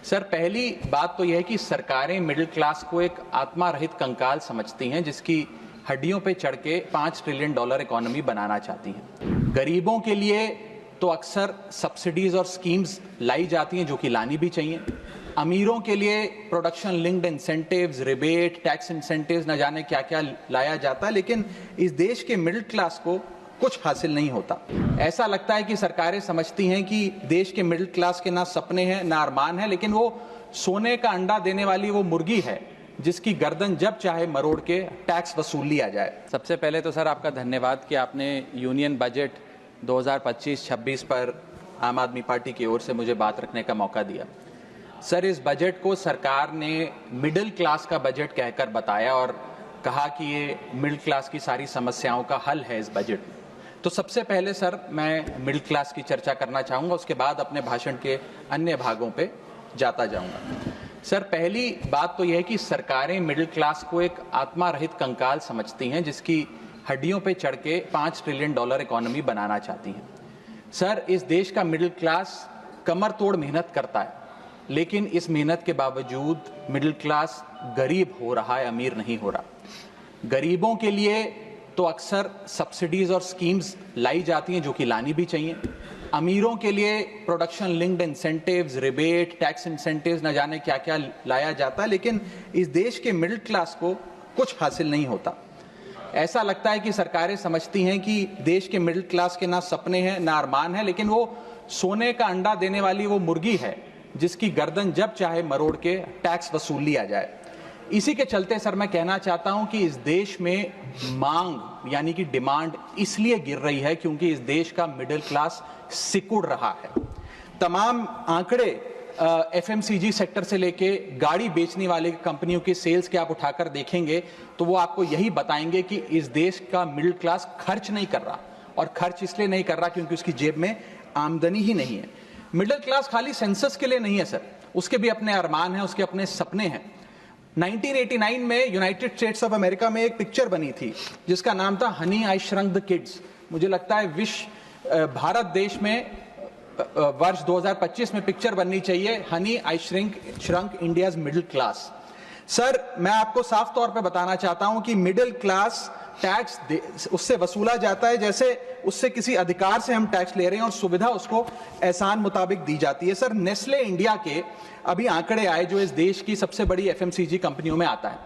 Sir, पहली बात तो यह है कि सरकारें मिडिल क्लास को एक आत्मा रहित कंकाल समझती हैं जिसकी हड्डियों पे चढ़ के $5 ट्रिलियन इकोनॉमी बनाना चाहती हैं। गरीबों के लिए तो अक्सर सब्सिडीज और स्कीम्स लाई जाती हैं जो कि लानी भी चाहिए। अमीरों के लिए production linked incentives, rebate, tax incentives, न जाने क्या क्या लाया जाता है, लेकिन इस देश के मिडिल क्लास को कुछ हासिल नहीं होता। ऐसा लगता है कि सरकारें समझती हैं कि देश के मिडिल क्लास के ना सपने हैं ना अरमान है, लेकिन वो सोने का अंडा देने वाली वो मुर्गी है जिसकी गर्दन जब चाहे मरोड़ के टैक्स वसूल लिया जाए। सबसे पहले तो सर आपका धन्यवाद कि आपने यूनियन बजट 2025-26 पर आम आदमी पार्टी की ओर से मुझे बात रखने का मौका दिया। सर, इस बजट को सरकार ने मिडिल क्लास का बजट कहकर बताया और कहा कि ये मिडिल क्लास की सारी समस्याओं का हल है इस बजट में। तो सबसे पहले सर मैं मिडिल क्लास की चर्चा करना चाहूँगा, उसके बाद अपने भाषण के अन्य भागों पे जाता जाऊँगा। सर, पहली बात तो यह है कि सरकारें मिडिल क्लास को एक आत्मा रहित कंकाल समझती हैं जिसकी हड्डियों पे चढ़ के $5 ट्रिलियन इकोनॉमी बनाना चाहती हैं। सर, इस देश का मिडिल क्लास कमर तोड़ मेहनत करता है, लेकिन इस मेहनत के बावजूद मिडिल क्लास गरीब हो रहा है, अमीर नहीं हो रहा। गरीबों के लिए तो अक्सर सब्सिडीज और स्कीम्स लाई जाती हैं जो कि लानी भी चाहिए। अमीरों के लिए production linked incentives, rebate, tax incentives, न जाने क्या क्या लाया जाता है, लेकिन इस देश के मिडिल क्लास को कुछ हासिल नहीं होता। ऐसा लगता है कि सरकारें समझती हैं कि देश के मिडिल क्लास के ना सपने हैं ना अरमान है, लेकिन वो सोने का अंडा देने वाली वो मुर्गी है जिसकी गर्दन जब चाहे मरोड़ के टैक्स वसूल लिया जाए। इसी के चलते सर मैं कहना चाहता हूं कि इस देश में मांग यानी कि डिमांड इसलिए गिर रही है क्योंकि इस देश का मिडिल क्लास सिकुड़ रहा है। तमाम आंकड़े एफएमसीजी सेक्टर से लेके गाड़ी बेचने वाले कंपनियों के सेल्स के आप उठाकर देखेंगे तो वो आपको यही बताएंगे कि इस देश का मिडिल क्लास खर्च नहीं कर रहा, और खर्च इसलिए नहीं कर रहा क्योंकि उसकी जेब में आमदनी ही नहीं है। मिडिल क्लास खाली सेंसस के लिए नहीं है सर, उसके भी अपने अरमान हैं, उसके अपने सपने हैं। 1989 में यूनाइटेड स्टेट्स ऑफ अमेरिका में एक पिक्चर बनी थी जिसका नाम था Honey I shrunk the kids. मुझे लगता है भारत देश में वर्ष 2025 में पिक्चर बननी चाहिए honey I shrunk India's middle class. Sir, मैं आपको साफ तौर पे बताना चाहता हूं कि मिडिल क्लास टैक्स उससे वसूला जाता है जैसे उससे किसी अधिकार से हम टैक्स ले रहे हैं और सुविधा उसको एहसान मुताबिक दी जाती है। सर, नेस्ले इंडिया के अभी आंकड़े आए जो इस देश की सबसे बड़ी एफएमसीजी कंपनियों में आता है।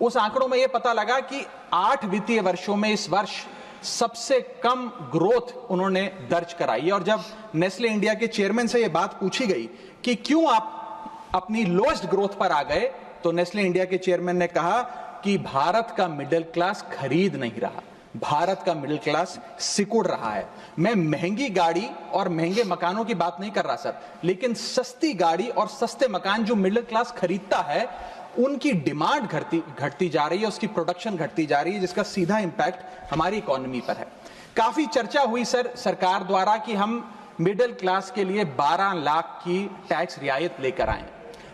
उस आंकड़ों में यह पता लगा कि 8 वित्तीय वर्षों में इस वर्ष सबसे कम ग्रोथ उन्होंने दर्ज कराई है। और जब नेस्ले इंडिया के चेयरमैन से यह बात पूछी गई कि क्यों आप अपनी लोएस्ट ग्रोथ पर आ गए, तो नेस्ले इंडिया के चेयरमैन ने कहा कि भारत का मिडिल क्लास खरीद नहीं रहा, भारत का मिडिल क्लास सिकुड़ रहा है। मैं महंगी गाड़ी और महंगे मकानों की बात नहीं कर रहा सर, लेकिन सस्ती गाड़ी और सस्ते मकान जो मिडिल क्लास खरीदता है उनकी डिमांड घटती जा रही है, उसकी प्रोडक्शन घटती जा रही है, जिसका सीधा इंपैक्ट हमारी इकोनॉमी पर है। काफी चर्चा हुई सर सरकार द्वारा कि हम मिडिल क्लास के लिए 12 लाख की टैक्स रियायत लेकर आए।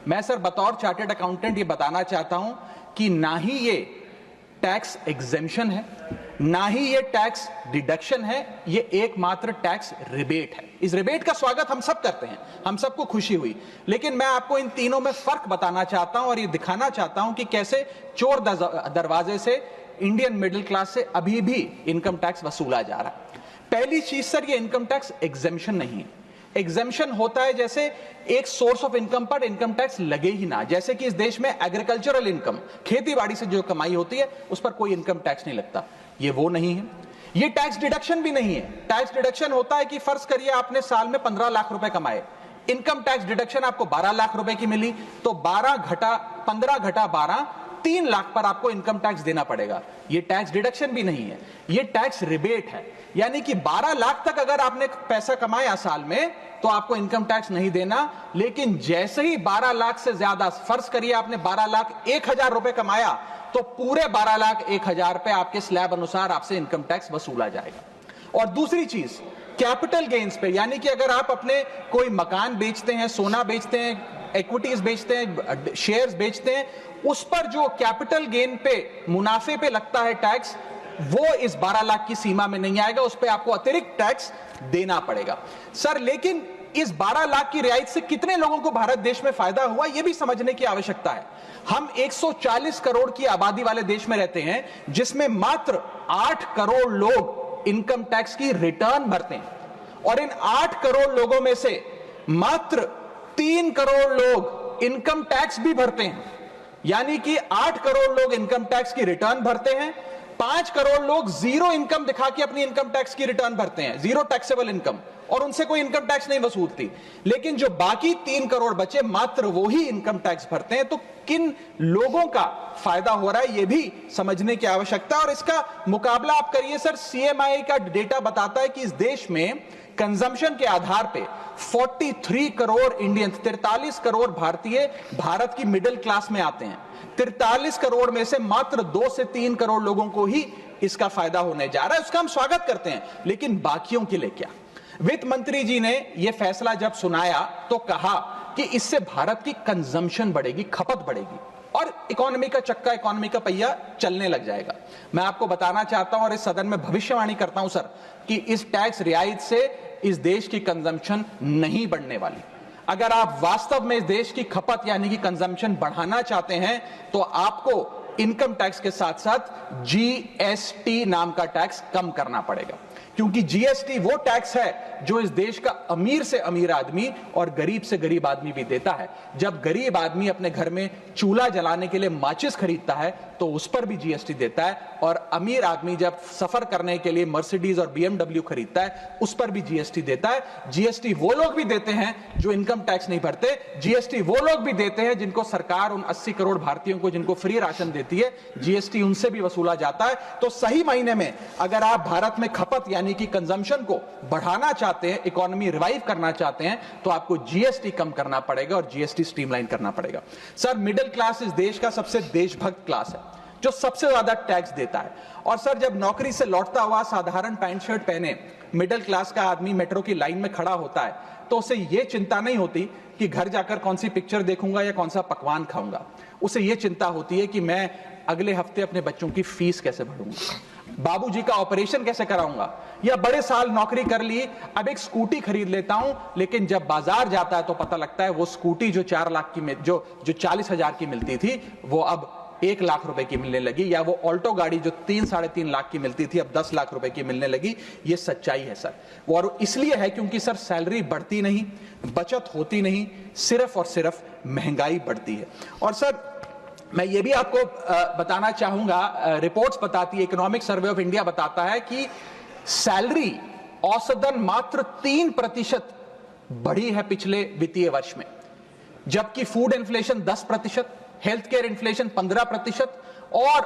मैं सर बतौर चार्टर्ड अकाउंटेंट ये बताना चाहता हूं कि ना ही ये टैक्स एग्जेम्पशन है, ना ही ये टैक्स डिडक्शन है, ये एकमात्र टैक्स रिबेट है। इस रिबेट का स्वागत हम सब करते हैं, हम सबको खुशी हुई, लेकिन मैं आपको इन तीनों में फर्क बताना चाहता हूं और ये दिखाना चाहता हूं कि कैसे चोर दरवाजे से इंडियन मिडिल क्लास से अभी भी इनकम टैक्स वसूला जा रहा है। पहली चीज सर, ये इनकम टैक्स एग्जेम्पशन नहीं है। एग्जेम्पशन होता है जैसे एक सोर्स ऑफ इनकम पर इनकम टैक्स लगे ही ना, जैसे कि इस देश में एग्रीकल्चरल इनकम, खेती बाड़ी से जो कमाई होती है उस पर कोई इनकम टैक्स नहीं लगता। ये वो नहीं है। ये टैक्स डिडक्शन भी नहीं है। टैक्स डिडक्शन होता है कि फर्ज करिए आपने साल में 15 लाख रुपए कमाए, इनकम टैक्स डिडक्शन आपको 12 लाख रुपए की मिली, तो 15 घटा 12 3 लाख पर आपको इनकम टैक्स देना पड़ेगा। ये टैक्स डिडक्शन भी नहीं है, ये टैक्स रिबेट है। यानी कि 12 लाख तक अगर आपने पैसा कमाया साल में तो आपको इनकम टैक्स नहीं देना, लेकिन जैसे ही 12 लाख से ज्यादा, फर्ज करिए आपने 12 लाख 1,000 रुपए कमाया, तो पूरे 12 लाख 1,000 पे आपके स्लैब अनुसार आपसे इनकम टैक्स वसूला जाएगा। और दूसरी चीज, कैपिटल गेन्स पे, यानी कि अगर आप अपने कोई मकान बेचते हैं, सोना बेचते हैं, इक्विटीज बेचते हैं, शेयर्स बेचते हैं, उस पर जो कैपिटल गेन पे, मुनाफे पे लगता है टैक्स, वो इस 12 लाख की सीमा में नहीं आएगा, उस पर आपको अतिरिक्त टैक्स देना पड़ेगा। सर, लेकिन इस 12 लाख की रियायत से कितने लोगों को भारत देश में फायदा हुआ, यह भी समझने की आवश्यकता है। हम 140 करोड़ की आबादी वाले देश में रहते हैं, जिसमें मात्र 8 करोड़ लोग इनकम टैक्स की रिटर्न भरते हैं, और इन 8 करोड़ लोगों में से मात्र 3 करोड़ लोग इनकम टैक्स भी भरते हैं। यानी कि 8 करोड़ लोग इनकम टैक्स की रिटर्न भरते हैं, 5 करोड़ लोग जीरो इनकम दिखा के अपनी इनकम टैक्स की रिटर्न भरते हैं, जीरो टैक्सेबल इनकम, और उनसे कोई इनकम टैक्स नहीं वसूलती। लेकिन जो बाकी 3 करोड़ बचे, मात्र वो ही इनकम टैक्स भरते हैं। तो किन लोगों का फायदा हो रहा है, यह भी समझने की आवश्यकता है। और इसका मुकाबला आप करिए सर, सीएमआई का डेटा बताता है कि इस देश में कंजम्पशन के आधार पे 43 करोड़ इंडियंस, 43 करोड़ भारतीय भारत की मिडिल क्लास में आते हैं। 43 करोड़ में से मात्र 2 से 3 करोड़ लोगों को ही इसका फायदा होने जा रहा है। उसका हम स्वागत करते हैं, लेकिन बाकियों के लिए क्या? वित्त मंत्री जी ने यह फैसला जब सुनाया तो कहा कि इससे भारत की कंजम्पशन बढ़ेगी, खपत बढ़ेगी, और इकोनॉमी का चक्का, इकोनॉमी का पहिया चलने लग जाएगा। मैं आपको बताना चाहता हूं और इस सदन में भविष्यवाणी करता हूं सर, कि इस टैक्स रियायत से इस देश की कंजम्पशन नहीं बढ़ने वाली। अगर आप वास्तव में इस देश की खपत यानी कि कंजम्पशन बढ़ाना चाहते हैं, तो आपको इनकम टैक्स के साथ साथ जीएसटी नाम का टैक्स कम करना पड़ेगा, क्योंकि जीएसटी वो टैक्स है जो इस देश का अमीर से अमीर आदमी और गरीब से गरीब आदमी भी देता है। जब गरीब आदमी अपने घर में चूल्हा जलाने के लिए माचिस खरीदता है तो उस पर भी जीएसटी देता है, और अमीर आदमी जब सफर करने के लिए मर्सिडीज और बीएमडब्ल्यू खरीदता है उस पर भी जीएसटी देता है। जीएसटी वो लोग भी देते हैं जो इनकम टैक्स नहीं भरते, जीएसटी वो लोग भी देते हैं जिनको सरकार, उन 80 करोड़ भारतीयों को जिनको फ्री राशन देती है, जीएसटी उनसे भी वसूला जाता है। तो सही मायने में अगर आप भारत में खपत यानी कि कंजम्पशन को बढ़ाना चाहते हैं, इकोनॉमी रिवाइव करना चाहते हैं, तो आपको जीएसटी कम करना पड़ेगा और जीएसटी स्ट्रीमलाइन करना पड़ेगा। सर, मिडिल क्लास इस देश का सबसे देशभक्त क्लास है, जो सबसे ज्यादा टैक्स देता है। और सर, जब नौकरी से लौटता हुआ साधारण पैंट शर्ट पहने मिडिल क्लास का आदमी मेट्रो की लाइन में खड़ा होता है, तो उसे यह चिंता नहीं होती कि घर जाकर कौन सी पिक्चर देखूंगा या कौन सा पकवान खाऊंगा। उसे यह चिंता होती है कि मैं अगले हफ्ते अपने बच्चों की फीस कैसे भरूंगा, बाबूजी का ऑपरेशन कैसे कराऊंगा, या बड़े साल नौकरी कर ली, अब एक स्कूटी खरीद लेता हूं। लेकिन जब बाजार जाता है तो पता लगता है वो स्कूटी जो 4 लाख की, जो 40,000 की मिलती थी, वो अब 1 लाख रुपए की मिलने लगी, या वो ऑल्टो गाड़ी जो 3-3.5 लाख की मिलती थी अब 10 लाख रुपए की मिलने लगी। ये सच्चाई है सर, और इसलिए है क्योंकि सर सैलरी बढ़ती नहीं, बचत होती नहीं, सिर्फ और सिर्फ महंगाई बढ़ती है। और सर, मैं ये भी आपको बताना चाहूंगा, रिपोर्ट्स बताती है, इकोनॉमिक सर्वे ऑफ इंडिया बताता है कि सैलरी औसतन मात्र 3% बढ़ी है पिछले वित्तीय वर्ष में, जबकि food inflation 10%, health care inflation 15%, और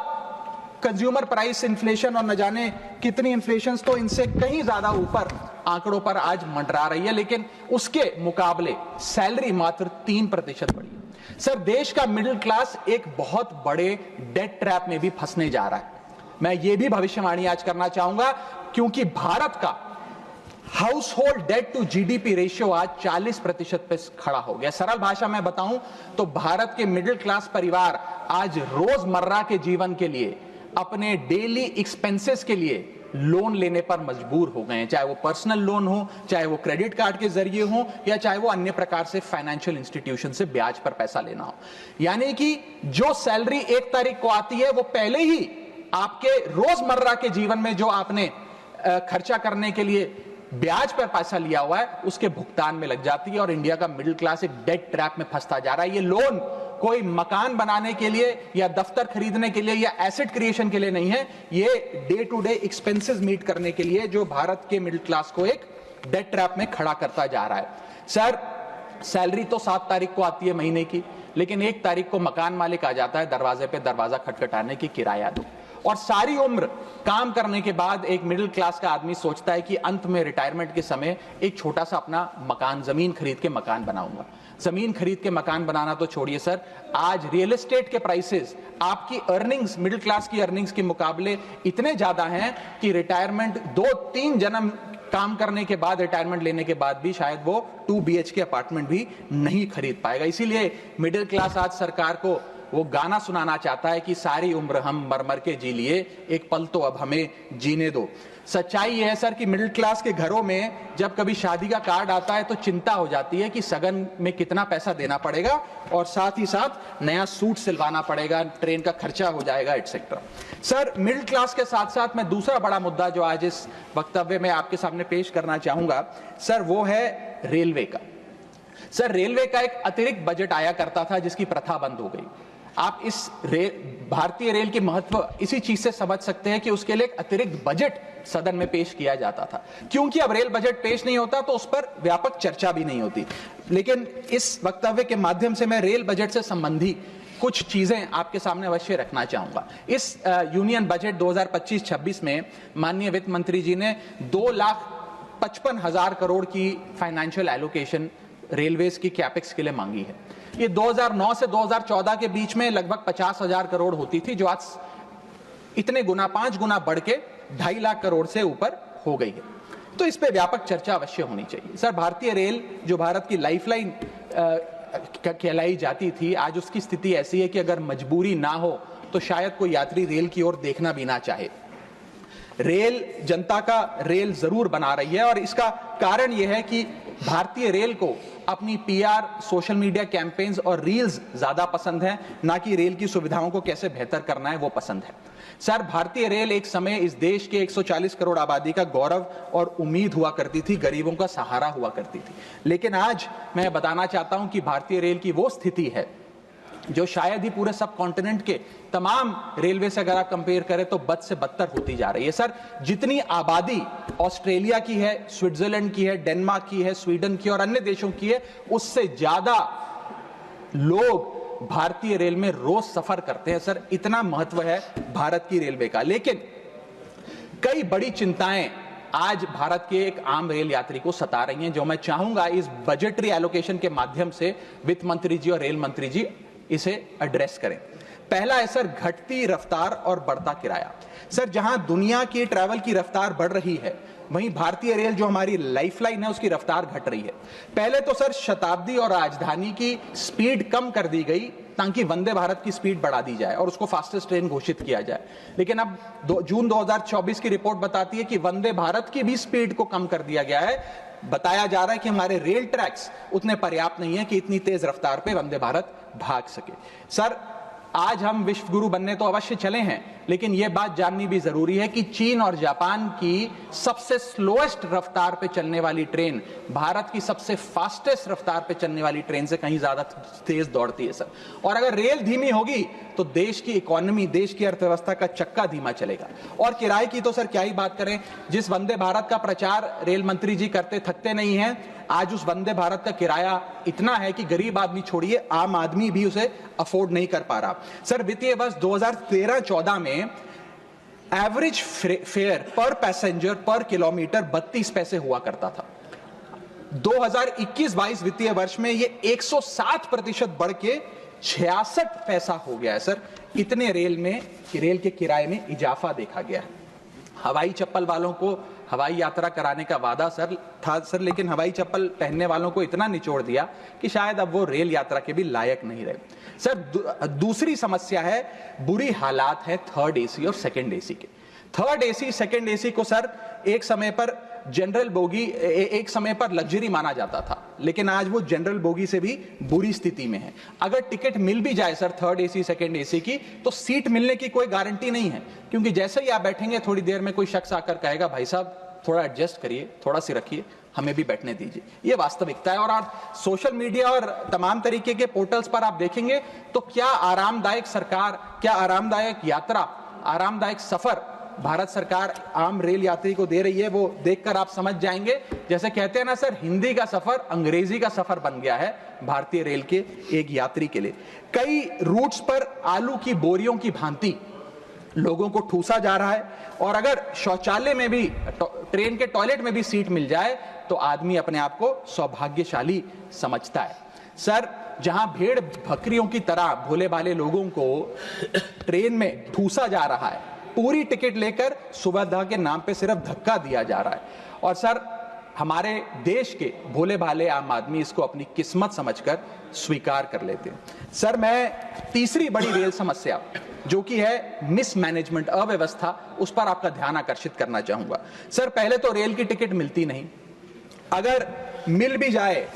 कंज्यूमर प्राइस इन्फ्लेशन और न जाने कितनी इन्फ्लेशन तो इनसे कहीं ज्यादा ऊपर आंकड़ों पर आज मंडरा रही है। लेकिन उसके मुकाबले सैलरी मात्र 3% बढ़ी है। सर, देश का मिडिल क्लास एक बहुत बड़े डेट ट्रैप में भी फंसने जा रहा है। मैं ये भी भविष्यवाणी आज करना चाहूंगा, क्योंकि भारत का household debt to GDP ratio आज 40% पे खड़ा हो गया। सरल भाषा में बताऊं तो भारत के मिडिल क्लास परिवार आज रोजमर्रा के जीवन के लिए, अपने डेली एक्सपेंसेस के लिए लोन लेने पर मजबूर हो गए हैं, चाहे वो पर्सनल लोन हो, चाहे वो क्रेडिट कार्ड के जरिए हो, या चाहे वो अन्य प्रकार से फाइनेंशियल इंस्टीट्यूशन से ब्याज पर पैसा लेना हो। यानी कि जो सैलरी 1 तारीख को आती है, वो पहले ही आपके रोजमर्रा के जीवन में जो आपने खर्चा करने के लिए ब्याज पर पैसा लिया हुआ है, उसके भुगतान में लग जाती है। और इंडिया का मिडिल क्लास एक डेट ट्रैप में फंसता जा रहा है। ये लोन कोई मकान बनाने के लिए या दफ्तर खरीदने के लिए या एसेट क्रिएशन के लिए नहीं है, ये day to day expenses meet करने के लिए, जो भारत के मिडिल क्लास को एक डेट ट्रैप में खड़ा करता जा रहा है। सर, सैलरी तो 7 तारीख को आती है महीने की, लेकिन 1 तारीख को मकान मालिक आ जाता है दरवाजे पे दरवाजा खटखटाने की, किराया दो। और सारी उम्र काम करने के बाद एक मिडिल क्लास का आदमी सोचता है कि अंत में रिटायरमेंट के समय एक छोटा सा अपना मकान, जमीन खरीद के मकान बनाऊंगा। जमीन खरीद के मकान बनाना तो छोड़िए सर, आज रियल एस्टेट के प्राइसेस, आपकी अर्निंग्स, मिडिल क्लास की अर्निंग्स के मुकाबले इतने ज्यादा हैं कि रिटायरमेंट 2-3 जन्म काम करने के बाद, रिटायरमेंट लेने के बाद भी शायद वो 2 BHK अपार्टमेंट भी नहीं खरीद पाएगा। इसीलिए मिडिल क्लास आज सरकार को वो गाना सुनाना चाहता है कि सारी उम्र हम मर मर के जी लिए, एक पल तो अब हमें जीने दो। सच्चाई यह है सर कि मिडिल क्लास के घरों में जब कभी शादी का कार्ड आता है तो चिंता हो जाती है कि सगन में कितना पैसा देना पड़ेगा और साथ ही साथ नया सूट सिलवाना पड़ेगा, ट्रेन का खर्चा हो जाएगा, एटसेट्रा। सर, मिडिल क्लास के साथ साथ मैं दूसरा बड़ा मुद्दा जो आज इस वक्तव्य में आपके सामने पेश करना चाहूंगा सर, वो है रेलवे का। सर, रेलवे का एक अतिरिक्त बजट आया करता था जिसकी प्रथा बंद हो गई। आप इस भारतीय रेल के महत्व इसी चीज से समझ सकते हैं कि उसके लिए एक अतिरिक्त बजट सदन में पेश किया जाता था। क्योंकि अब रेल बजट पेश नहीं होता तो उस पर व्यापक चर्चा भी नहीं होती। लेकिन इस वक्तव्य के माध्यम से मैं रेल बजट से संबंधी कुछ चीजें आपके सामने अवश्य रखना चाहूंगा। इस यूनियन बजट 2025-26 में माननीय वित्त मंत्री जी ने 2,55,000 करोड़ की फाइनेंशियल एलोकेशन रेलवेज की कैपेक्स के लिए मांगी है। ये 2009 से 2014 के बीच में लगभग 50,000 करोड़ होती थी, जो आज इतने गुना 5 गुना बढ़ के 2.5 लाख करोड़ से ऊपर हो गई है। तो इस पे व्यापक चर्चा अवश्य होनी चाहिए। सर, भारतीय रेल जो भारत की लाइफलाइन कहलाई जाती थी, आज उसकी स्थिति ऐसी है कि अगर मजबूरी ना हो तो शायद कोई यात्री रेल की ओर देखना भी ना चाहे। रेल जनता का रेल जरूर बना रही है और इसका कारण यह है कि भारतीय रेल को अपनी पीआर, सोशल मीडिया कैंपेन्स और रील्स ज्यादा पसंद है, ना कि रेल की सुविधाओं को कैसे बेहतर करना है वो पसंद है। सर, भारतीय रेल एक समय इस देश के 140 करोड़ आबादी का गौरव और उम्मीद हुआ करती थी, गरीबों का सहारा हुआ करती थी। लेकिन आज मैं बताना चाहता हूं कि भारतीय रेल की वो स्थिति है जो शायद ही पूरे सब कॉन्टिनेंट के तमाम रेलवे से अगर आप कंपेयर करें तो बद से बदतर होती जा रही है। सर, जितनी आबादी ऑस्ट्रेलिया की है, स्विट्जरलैंड की है, डेनमार्क की है, स्वीडन की और अन्य देशों की है, उससे ज्यादा लोग भारतीय रेल में रोज सफर करते हैं। सर, इतना महत्व है भारत की रेलवे का। लेकिन कई बड़ी चिंताएं आज भारत के एक आम रेल यात्री को सता रही हैं, जो मैं चाहूंगा इस बजटरी एलोकेशन के माध्यम से वित्त मंत्री जी और रेल मंत्री जी इसे एड्रेस करें। पहला है सर, घटती रफ्तार और बढ़ता किराया। सर, जहां दुनिया की ट्रैवल की रफ्तार बढ़ रही है, वहीं भारतीय रेल जो हमारी लाइफलाइन है उसकी रफ्तार घट रही है। पहले तो सर शताब्दी और राजधानी की स्पीड कम कर दी गई ताकि वंदे भारत की स्पीड बढ़ा दी जाए और उसको फास्टेस्ट ट्रेन घोषित किया जाए। लेकिन अब जून 2024 की रिपोर्ट बताती है कि वंदे भारत की भी स्पीड को कम कर दिया गया है। बताया जा रहा है कि हमारे रेल ट्रैक्स उतने पर्याप्त नहीं है कि इतनी तेज रफ्तार पे वंदे भारत भाग सके। सर, आज हम विश्व गुरु बनने तो अवश्य चले हैं, लेकिन यह बात जाननी भी जरूरी है कि चीन और जापान की सबसे स्लोएस्ट रफ्तार पे चलने वाली ट्रेन भारत की सबसे फास्टेस्ट रफ्तार पे चलने वाली ट्रेन से कहीं ज्यादा तेज दौड़ती है। सर, और अगर रेल धीमी होगी तो देश की इकोनॉमी, देश की अर्थव्यवस्था का चक्का धीमा चलेगा। और किराए की तो सर क्या ही बात करें, जिस वंदे भारत का प्रचार रेल मंत्री जी करते थकते नहीं हैं, आज उस वंदे भारत का किराया इतना है कि गरीब आदमी छोड़िए, आम आदमी भी उसे अफोर्ड नहीं कर पा रहा। सर, वित्तीय वर्ष 2013-14 में एवरेज फेयर पर पैसेंजर पर किलोमीटर 32 पैसे हुआ करता था। 2021-22 वित्तीय वर्ष में ये 107% बढ़ के 66 पैसा हो गया है। सर, इतने रेल के किराए में इजाफा देखा गया है। हवाई चप्पल वालों को हवाई यात्रा कराने का वादा था सर, लेकिन हवाई चप्पल पहनने वालों को इतना निचोड़ दिया कि शायद अब वो रेल यात्रा के भी लायक नहीं रहे। सर, दूसरी समस्या है, बुरी हालात है थर्ड एसी और सेकंड एसी के। थर्ड एसी, सेकंड एसी को सर एक समय पर जनरल बोगी, एक समय पर लग्जरी माना जाता था, लेकिन आज वो जनरल बोगी से भी बुरी स्थिति में है। अगर टिकट मिल भी जाए sir third AC, second AC की, तो सीट मिलने की कोई गारंटी नहीं है, क्योंकि जैसे ही आप बैठेंगे थोड़ी देर में कोई शख्स आकर कहेगा, भाई साहब थोड़ा एडजस्ट करिए, थोड़ा सी रखिए, हमें भी बैठने दीजिए। ये वास्तविकता है। और आज सोशल मीडिया और तमाम तरीके के पोर्टल्स पर आप देखेंगे तो क्या आरामदायक सरकार, क्या आरामदायक यात्रा, आरामदायक सफर भारत सरकार आम रेल यात्री को दे रही है, वो देखकर आप समझ जाएंगे। जैसे कहते हैं ना सर, हिंदी का सफर अंग्रेजी का सफर बन गया है भारतीय रेल के एक यात्री के लिए। कई रूट्स पर आलू की बोरियों की भांति लोगों को ठूसा जा रहा है, और अगर शौचालय में भी, ट्रेन के टॉयलेट में भी सीट मिल जाए तो आदमी अपने आप को सौभाग्यशाली समझता है। सर, जहां भेड़ बकरियों की तरह भोले भाले लोगों को ट्रेन में ठूसा जा रहा है, पूरी टिकट लेकर सुविधा के नाम पे सिर्फ धक्का दिया जा रहा है। और सर, हमारे देश के भोले भाले आम आदमी इसको अपनी किस्मत समझकर स्वीकार कर लेते हैं। सर, मैं तीसरी बड़ी रेल समस्या जो कि है मिसमैनेजमेंट, अव्यवस्था, उस पर आपका ध्यान आकर्षित करना चाहूंगा। सर, पहले तो रेल की टिकट मिलती नहीं, अगर मिल भी जाए,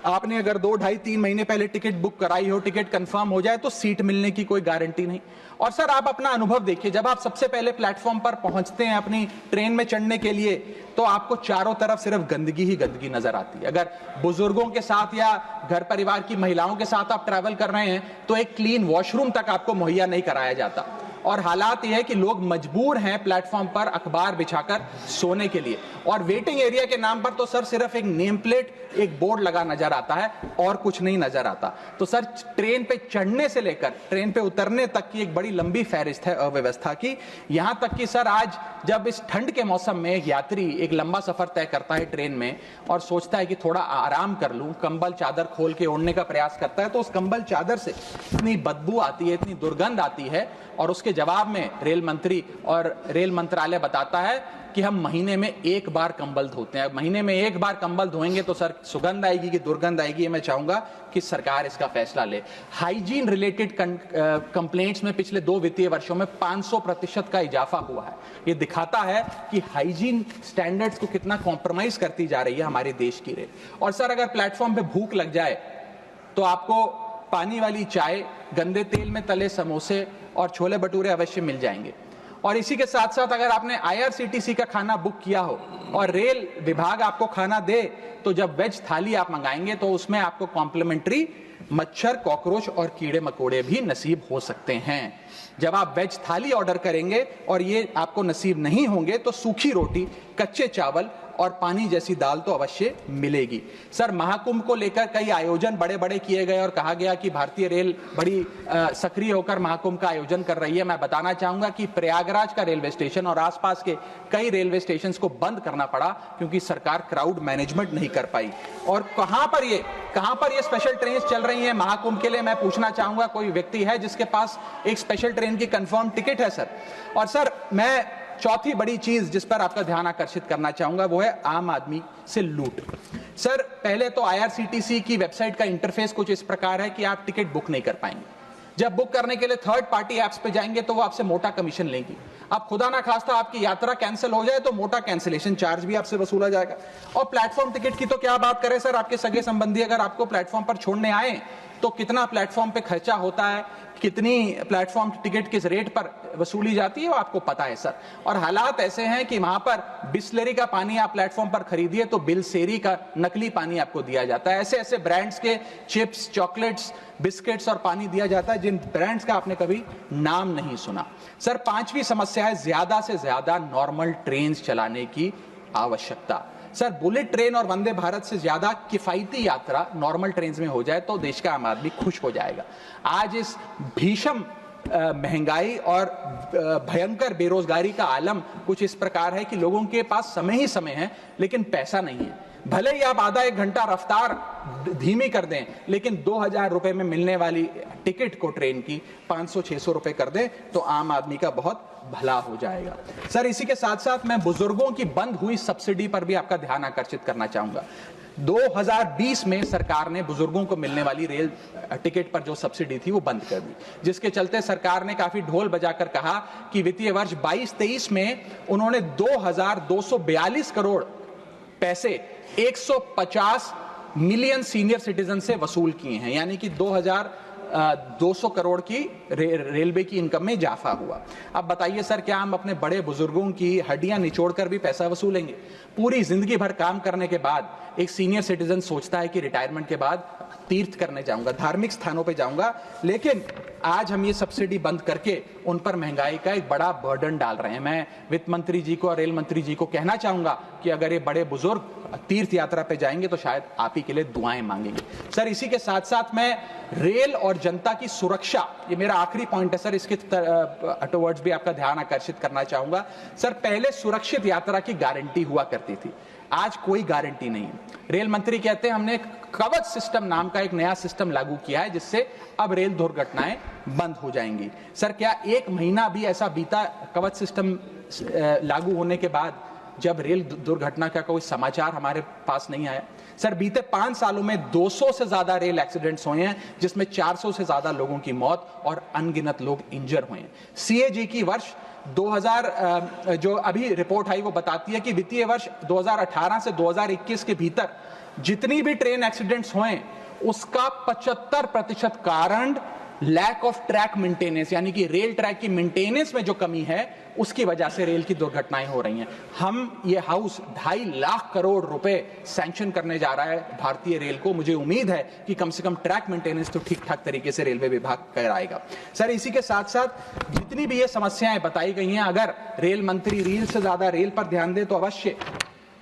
आपने अगर 2, 2.5, 3 महीने पहले टिकट बुक कराई हो, टिकट कंफर्म हो जाए तो सीट मिलने की कोई गारंटी नहीं। और सर, आप अपना अनुभव देखिए, जब आप सबसे पहले प्लेटफॉर्म पर पहुंचते हैं अपनी ट्रेन में चढ़ने के लिए, तो आपको चारों तरफ सिर्फ गंदगी ही गंदगी नजर आती है। अगर बुजुर्गों के साथ या घर परिवार की महिलाओं के साथ आप ट्रैवल कर रहे हैं तो एक क्लीन वॉशरूम तक आपको मुहैया नहीं कराया जाता। और हालात यह है कि लोग मजबूर हैं प्लेटफॉर्म पर अखबार बिछाकर सोने के लिए, और वेटिंग एरिया के नाम पर तो सर सिर्फ एक नेम प्लेट, एक बोर्ड लगा नजर आता है और कुछ नहीं नजर आता। तो सर, ट्रेन पे चढ़ने से लेकर ट्रेन पे उतरने तक की एक बड़ी लंबी फहरिस्त है अव्यवस्था की। यहां तक कि सर, आज जब इस ठंड के मौसम में एक यात्री एक लंबा सफर तय करता है ट्रेन में और सोचता है कि थोड़ा आराम कर लूं, कंबल चादर खोल के ओढ़ने का प्रयास करता है, तो उस कंबल चादर से इतनी बदबू आती है, इतनी दुर्गंध आती है, और उसके जवाब में रेल मंत्री और रेल मंत्रालय बताता है कि हम महीने में 1 बार कंबल धोते हैं। महीने में 1 बार कंबल धोएंगे तो सर सुगंध आएगी कि दुर्गंध आएगी, मैं चाहूंगा कि सरकार इसका फैसला ले। हाइजीन रिलेटेड कंप्लेंट्स में पिछले 2 वित्तीय वर्षों में 500% का इजाफा हुआ है। ये दिखाता है कि हाइजीन स्टैंडर्ड्स को कितना कॉम्प्रोमाइज करती जा रही है हमारे देश की रेल। और सर, अगर प्लेटफॉर्म पे भूख लग जाए तो आपको पानी वाली चाय, गंदे तेल में तले समोसे और छोले भटूरे अवश्य मिल जाएंगे। और इसी के साथ साथ अगर आपने IRCTC का खाना बुक किया हो और रेल विभाग आपको खाना दे, तो जब वेज थाली आप मंगाएंगे तो उसमें आपको कॉम्प्लीमेंट्री मच्छर, कॉकरोच और कीड़े मकोड़े भी नसीब हो सकते हैं। जब आप वेज थाली ऑर्डर करेंगे और ये आपको नसीब नहीं होंगे तो सूखी रोटी, कच्चे चावल और पानी जैसी दाल तो अवश्य मिलेगी। सर, महाकुंभ को लेकर कई आयोजन बड़े बड़े किए गए और कहा गया कि भारतीय रेल बड़ी सक्रिय होकर महाकुंभ का आयोजन कर रही है। मैं बताना चाहूंगा कि प्रयागराज का रेलवे स्टेशन और आसपास के कई रेलवे स्टेशन को बंद करना पड़ा क्योंकि सरकार क्राउड मैनेजमेंट नहीं कर पाई। और कहां पर ये स्पेशल ट्रेन चल रही है महाकुंभ के लिए, मैं पूछना चाहूंगा, कोई व्यक्ति है जिसके पास एक स्पेशल ट्रेन की कंफर्म टिकट है सर? और सर, मैं चौथी बड़ी चीज जिस पर आपका ध्यान आकर्षित करना चाहूंगा वो है आम आदमी से लूट। सर, पहले तो IRCTC की वेबसाइट का इंटरफेस कुछ इस प्रकार है कि आप टिकट बुक नहीं कर पाएंगे। जब बुक करने के लिए थर्ड पार्टी ऐप्स पे जाएंगे तो वो आपसे मोटा कमीशन लेंगी। अब खुदा ना खास्ता आपकी यात्रा कैंसिल हो जाए तो मोटा कैंसिलेशन चार्ज भी आपसे वसूला जाएगा। और प्लेटफॉर्म टिकट की तो क्या बात करें सर, आपके सगे संबंधी अगर आपको प्लेटफॉर्म पर छोड़ने आए तो कितना प्लेटफॉर्म पे खर्चा होता है, कितनी प्लेटफॉर्म टिकट किस रेट पर वसूली जाती है वो आपको पता है सर। और हालात ऐसे हैं कि वहां पर बिस्लरी का पानी आप प्लेटफॉर्म पर खरीदिए तो बिलसेरी का नकली पानी आपको दिया जाता है। ऐसे ऐसे ब्रांड्स के चिप्स, चॉकलेट्स, बिस्किट्स और पानी दिया जाता है जिन ब्रांड्स का आपने कभी नाम नहीं सुना। सर, 5वीं समस्या है ज्यादा से ज्यादा नॉर्मल ट्रेन चलाने की आवश्यकता। सर, बुलेट ट्रेन और वंदे भारत से ज्यादा किफायती यात्रा नॉर्मल ट्रेन में हो जाए तो देश का आम आदमी खुश हो जाएगा। आज इस भीषण महंगाई और भयंकर बेरोजगारी का आलम कुछ इस प्रकार है कि लोगों के पास समय ही समय है लेकिन पैसा नहीं है। भले ही आप आधा 1 घंटा रफ्तार धीमी कर दें, लेकिन 2000 रुपए में मिलने वाली टिकट को ट्रेन की 500-600 रुपए कर दें तो आम आदमी का बहुत भला हो जाएगा। सर, इसी के साथ साथ मैं बुजुर्गों की बंद हुई सब्सिडी पर भी आपका ध्यान आकर्षित करना चाहूंगा। 2020 में सरकार ने बुजुर्गों को मिलने वाली रेल टिकट पर जो सब्सिडी थी वो बंद कर दी, जिसके चलते सरकार ने काफी ढोल बजाकर कहा कि वित्तीय वर्ष 22-23 में उन्होंने 2242 करोड़ पैसे 150 मिलियन सीनियर सिटीजन से वसूल किए हैं, यानी कि 2200 करोड़ की रेलवे की इनकम में इजाफा हुआ। अब बताइए सर, क्या हम अपने बड़े बुजुर्गों की हड्डियां निचोड़कर भी पैसा वसूलेंगे? पूरी जिंदगी भर काम करने के बाद एक सीनियर सिटीजन सोचता है कि रिटायरमेंट के बाद तीर्थ करने जाऊंगा, धार्मिक स्थानों पे जाऊंगा, लेकिन आज हम ये सब्सिडी बंद करके उन पर महंगाई का एक बड़ा बर्डन डाल रहे हैं। मैं वित्त मंत्री जी को और रेल मंत्री जी को कहना चाहूंगा कि अगर ये बड़े बुजुर्ग तीर्थ यात्रा पे जाएंगे तो शायद आप ही के लिए दुआएं मांगेंगे। सर, इसी के साथ साथ मैं रेल और जनता की सुरक्षा, ये मेरा आखिरी पॉइंट है सर, इसके टुवर्ड्स भी आपका ध्यान आकर्षित करना चाहूंगा। सर, पहले सुरक्षित यात्रा की गारंटी हुआ करती थी, आज कोई गारंटी नहीं। रेल मंत्री कहते हैं हमने कवच सिस्टम नाम का एक नया सिस्टम लागू किया है जिससे अब रेल दुर्घटनाएं बंद हो जाएंगी। सर, क्या 1 महीना भी ऐसा बीता कवच सिस्टम लागू होने के बाद जब रेल दुर्घटना का कोई समाचार हमारे पास नहीं आया। सर, बीते 5 सालों में 200 से ज्यादा रेल एक्सीडेंट्स हुए हैं, जिसमें 400 से ज्यादा लोगों की मौत और अनगिनत लोग इंजर हुए हैं। सीएजी की वर्ष 2000 जो अभी रिपोर्ट आई वो बताती है कि वित्तीय वर्ष 2018 से 2021 के भीतर जितनी भी ट्रेन एक्सीडेंट्स हुए उसका 75% कारण लैक ऑफ ट्रैक मेंटेनेंस, यानी कि रेल ट्रैक की मेंटेनेंस में जो कमी है उसकी वजह से रेल की दुर्घटनाएं हो रही हैं। हम ये हाउस 2.5 लाख करोड़ रुपए सैंक्शन करने जा रहा है भारतीय रेल को। मुझे उम्मीद है कि कम से कम ट्रैक मेंटेनेंस तो ठीक ठाक तरीके से रेलवे विभाग कराएगा। सर, इसी के साथ साथ जितनी भी ये समस्याएं बताई गई हैं, अगर रेल मंत्री रील से ज्यादा रेल पर ध्यान दे तो अवश्य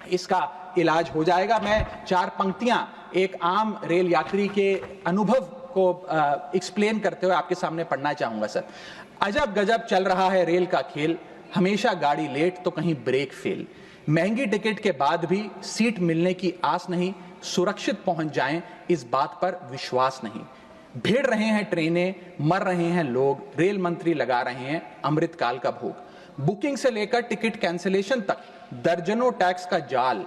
इसका इलाज हो जाएगा। मैं 4 पंक्तियां एक आम रेल यात्री के अनुभव को एक्सप्लेन करते हुए आपके सामने पढ़ना चाहूंगा। सर, अजब गजब चल रहा है रेल का खेल, हमेशा गाड़ी लेट तो कहीं ब्रेक फेल, महंगी टिकट के बाद भी सीट मिलने की आस नहीं, सुरक्षित पहुंच जाएं इस बात पर विश्वास नहीं, भिड़ रहे हैं ट्रेनें, मर रहे हैं लोग, रेल मंत्री लगा रहे हैं अमृतकाल का भोग, बुकिंग से लेकर टिकट कैंसिलेशन तक दर्जनों टैक्स का जाल,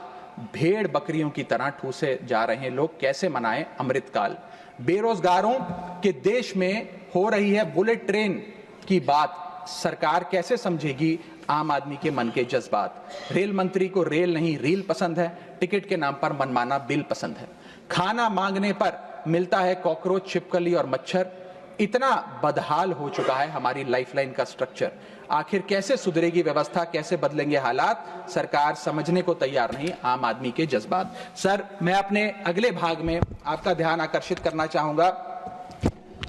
भेड़ बकरियों की तरह ठूसे जा रहे हैं लोग, कैसे मनाएं अमृतकाल, बेरोजगारों के देश में हो रही है बुलेट ट्रेन की बात, सरकार कैसे समझेगी आम आदमी के मन के जज्बात, रेल मंत्री को रेल नहीं रील पसंद है, टिकट के नाम पर मनमाना बिल पसंद है, खाना मांगने पर मिलता है कॉकरोच, छिपकली और मच्छर, इतना बदहाल हो चुका है हमारी लाइफलाइन का स्ट्रक्चर, आखिर कैसे सुधरेगी व्यवस्था, कैसे बदलेंगे हालात, सरकार समझने को तैयार नहीं आम आदमी के जज्बात। सर, मैं अपने अगले भाग में आपका ध्यान आकर्षित करना चाहूंगा,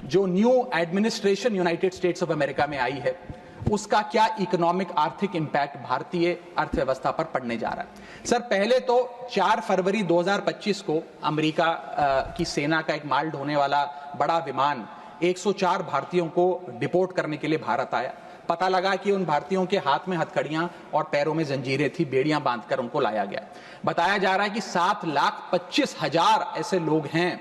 जो new administration United states of America में आई है उसका क्या इकोनॉमिक आर्थिक इंपैक्ट भारतीय अर्थव्यवस्था पर पड़ने जा रहा है। सर, पहले तो 4 फरवरी 2025 को अमेरिका की सेना का एक माल ढोने वाला बड़ा विमान 104 भारतीयों को डिपोर्ट करने के लिए भारत आया। पता लगा कि उन भारतीयों के हाथ में हथकड़ियां और पैरों में जंजीरें थी, बेड़ियां बांधकर उनको लाया गया। बताया जा रहा है कि 7,25,000 ऐसे लोग हैं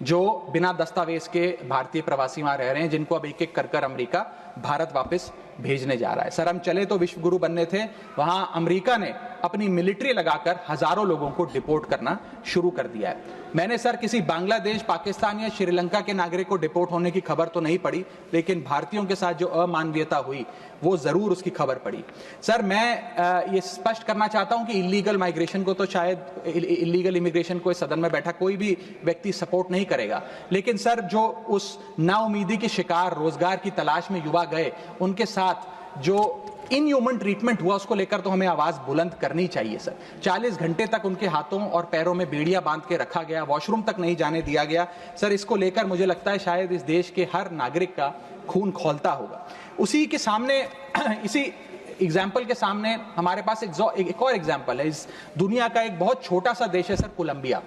जो बिना दस्तावेज के भारतीय प्रवासी वहां रह रहे हैं, जिनको अब एक एक कर अमेरिका भारत वापस भेजने जा रहा है। सर, हम चले तो विश्व गुरु बनने थे, वहां अमेरिका ने अपनी मिलिट्री लगाकर हजारों लोगों को डिपोर्ट करना शुरू कर दिया है। मैंने सर किसी बांग्लादेश, पाकिस्तान या श्रीलंका के नागरिक को डिपोर्ट होने की खबर तो नहीं पड़ी, लेकिन भारतीयों के साथ जो अमानवीयता हुई वो जरूर उसकी खबर पड़ी। सर, मैं ये स्पष्ट करना चाहता हूं कि इलीगल माइग्रेशन को तो शायद इलीगल इमिग्रेशन को सदन में बैठा कोई भी व्यक्ति सपोर्ट नहीं करेगा, लेकिन सर जो उस नाउमीदी के शिकार रोजगार की तलाश में युवा गए, उनके साथ जो इनह्यूमन ट्रीटमेंट हुआ उसको लेकर तो हमें आवाज बुलंद करनी चाहिए। सर, 40 घंटे तक उनके हाथों और पैरों में बेड़ियां बांध के रखा गया, वॉशरूम तक नहीं जाने दिया गया। सर, इसको लेकर मुझे लगता है शायद इस देश के हर नागरिक का खून खौलता होगा। उसी के सामने इसी एग्जाम्पल के सामने हमारे पास एक और एग्जाम्पल है। इस दुनिया का एक बहुत छोटा सा देश है सर, कोलंबिया।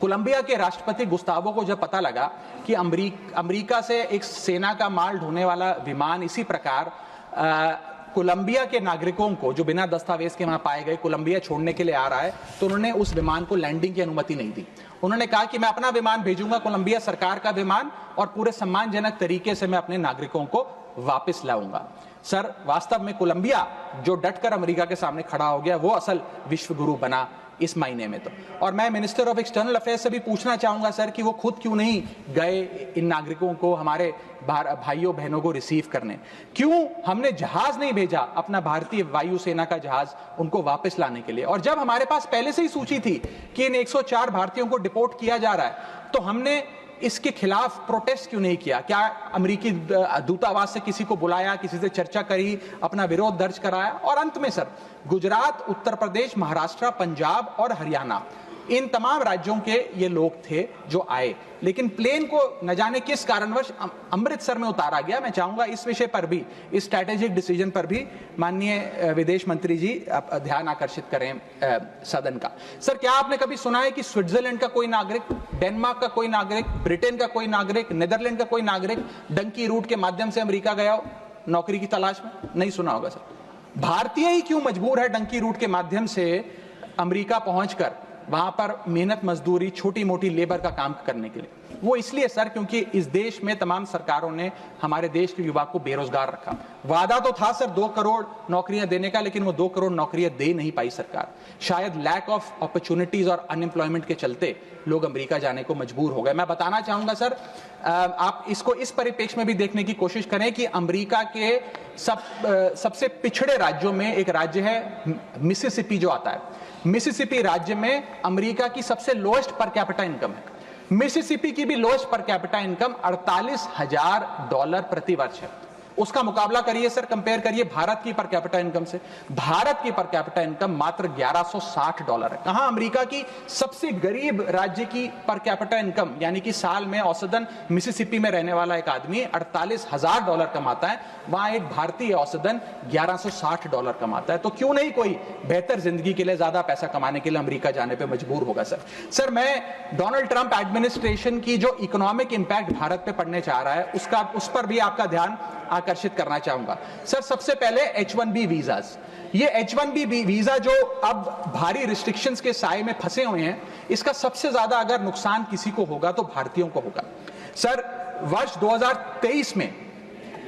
कोलंबिया के राष्ट्रपति गुस्तावो को जब पता लगा कि अमेरिका से एक सेना का माल ढोने वाला विमान इसी प्रकार कोलंबिया के नागरिकों को जो बिना दस्तावेज के वहां पाए गए कोलंबिया छोड़ने के लिए आ रहा है, तो उन्होंने उस विमान को लैंडिंग की अनुमति नहीं दी। उन्होंने कहा कि मैं अपना विमान भेजूंगा, कोलंबिया सरकार का विमान, और पूरे सम्मानजनक तरीके से मैं अपने नागरिकों को वापस लाऊंगा। सर, वास्तव में कोलंबिया जो डटकर अमेरिका के सामने खड़ा हो गया, वो असल विश्व गुरु बना इस महीने में तो। और मैं मिनिस्टर ऑफ एक्सटर्नल अफेयर्स से भी पूछना चाहूंगा सर कि वो खुद क्यों नहीं गए इन नागरिकों को, हमारे भाइयों बहनों को रिसीव करने, क्यों हमने जहाज नहीं भेजा, अपना भारतीय वायुसेना का जहाज उनको वापस लाने के लिए। और जब हमारे पास पहले से ही सूची थी कि इन 104 भारतीयों को डिपोर्ट किया जा रहा है, तो हमने इसके खिलाफ प्रोटेस्ट क्यों नहीं किया? क्या अमेरिकी दूतावास से किसी को बुलाया, किसी से चर्चा करी, अपना विरोध दर्ज कराया? और अंत में सर, गुजरात, उत्तर प्रदेश, महाराष्ट्र, पंजाब और हरियाणा, इन तमाम राज्यों के ये लोग थे जो आए, लेकिन प्लेन को न जाने किस कारणवश अमृतसर में उतारा गया। मैं चाहूंगा इस विषय पर भी, इस स्ट्रैटेजिक डिसीजन पर भी माननीय विदेश मंत्री जी ध्यान आकर्षित करें सदन का। सर, क्या आपने कभी सुना है कि स्विट्जरलैंड का कोई नागरिक, डेनमार्क का कोई नागरिक, ब्रिटेन का कोई नागरिक, नीदरलैंड का कोई नागरिक डंकी रूट के माध्यम से अमेरिका गया हो नौकरी की तलाश में? नहीं सुना होगा सर। भारतीय ही क्यों मजबूर है डंकी रूट के माध्यम से अमेरिका पहुंचकर वहां पर मेहनत मजदूरी, छोटी मोटी लेबर का काम करने के लिए। वो इसलिए सर क्योंकि इस देश में तमाम सरकारों ने हमारे देश के युवा को बेरोजगार रखा। वादा तो था सर 2 करोड़ नौकरियां देने का, लेकिन वो 2 करोड़ नौकरियां दे नहीं पाई सरकार। शायद लैक ऑफ अपॉर्चुनिटीज और अनएम्प्लॉयमेंट के चलते लोग अमेरिका जाने को मजबूर हो गए। मैं बताना चाहूंगा सर, आप इसको इस परिप्रेक्ष्य में भी देखने की कोशिश करें कि अमेरिका के सबसे पिछड़े राज्यों में एक राज्य है मिसिसिपी जो आता है। मिसिसिपी राज्य में अमेरिका की सबसे लोएस्ट पर कैपिटा इनकम है। मिसिसिपी की भी लोएस्ट पर कैपिटा इनकम $48,000 प्रति वर्ष है। उसका मुकाबला करिए सर, कंपेयर करिए भारत की पर कैपिटा इनकम से। भारत की पर कैपिटा इनकम मात्र $1160 है। कहां अमेरिका की सबसे गरीब राज्य की पर कैपिटा इनकम, यानी कि साल में औसतन मिसिसिपी में रहने वाला एक आदमी $48,000 कमाता है, वहां एक भारतीय औसतन $1160 कमाता है। तो क्यों नहीं कोई बेहतर जिंदगी के लिए, ज्यादा पैसा कमाने के लिए अमेरिका जाने पर मजबूर होगा सर। मैं डोनाल्ड ट्रंप एडमिनिस्ट्रेशन की जो इकोनॉमिक इंपैक्ट भारत पे पड़ने जा रहा है उस पर भी आपका ध्यान आकर्षित करना चाहूंगा सर। सबसे पहले H1B वीजास। ये H1B वीजा जो अब भारी रिस्ट्रिक्शंस के साए में फंसे हुए हैं, इसका सबसे ज्यादा अगर नुकसान किसी को होगा तो भारतीयों को होगा सर। वर्ष 2023 में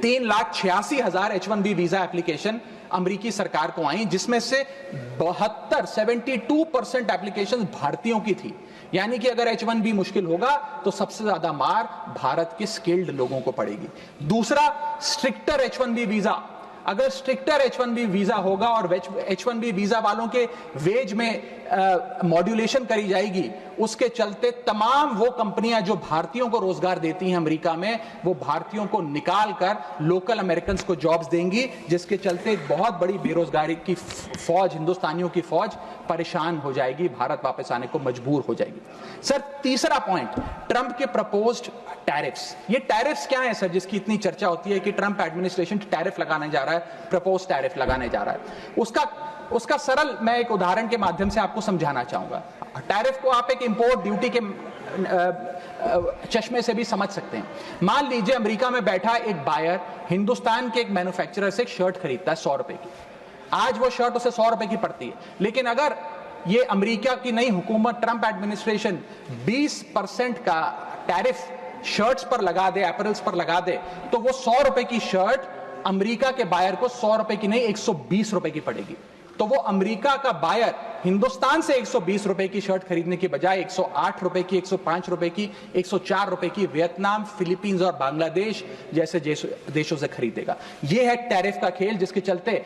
3,86,000 H1B वीजा एप्लीकेशन अमेरिकी सरकार को आई, जिसमें से 72% एप्लीकेशन भारतीयों की थी। यानी कि अगर H1B मुश्किल होगा तो सबसे ज्यादा मार भारत के स्किल्ड लोगों को पड़ेगी। दूसरा, स्ट्रिक्टर H1B वीजा। अगर स्ट्रिक्टर H1B वीजा होगा और H1B वीजा वालों के वेज में मॉड्यूलेशन करी जाएगी, उसके चलते तमाम वो कंपनियां जो भारतीयों को रोजगार देती हैं अमेरिका में, वो भारतीयों को निकाल कर लोकल अमेरिकन्स को जॉब्स देंगी, जिसके चलते बहुत बड़ी बेरोजगारी की फौज, हिंदुस्तानियों की फौज परेशान हो जाएगी, भारत वापस आने को मजबूर हो जाएगी। सर, तीसरा पॉइंट, ट्रंप के प्रपोज्ड टैरिफ्स। ये टैरिफ्स क्या है सर, जिसकी इतनी चर्चा होती है कि ट्रंप एडमिनिस्ट्रेशन टैरिफ लगाने जा रहा है, प्रपोज टैरिफ लगाने जा रहा है। उसका सरल मैं एक उदाहरण के माध्यम से आपको समझाना चाहूंगा। टैरिफ को आप एक इंपोर्ट ड्यूटी के चश्मे से भी समझ सकते हैं। मान लीजिए अमेरिका में बैठा एक बायर हिंदुस्तान के एक मैन्युफैक्चरर से एक शर्ट खरीदता है 100 रुपए की। आज वो शर्ट उसे 100 रुपए की पड़ती है, लेकिन अगर ये अमेरिका की नई हुकूमत, ट्रंप एडमिनिस्ट्रेशन 20% का टैरिफ शर्ट्स पर लगा दे, एपरल्स पर लगा दे, तो वो 100 रुपए की शर्ट अमेरिका के बायर को 100 रुपए की नहीं 120 रुपए की पड़ेगी। तो वो अमेरिका का बायर हिंदुस्तान से 120 रुपए की शर्ट खरीदने की बजाय 108 रुपए की, 105 रुपए की, 104 रुपए की वियतनाम, फिलीपींस और बांग्लादेश जैसे देशों से खरीदेगा। यह है टैरिफ का खेल, जिसके चलते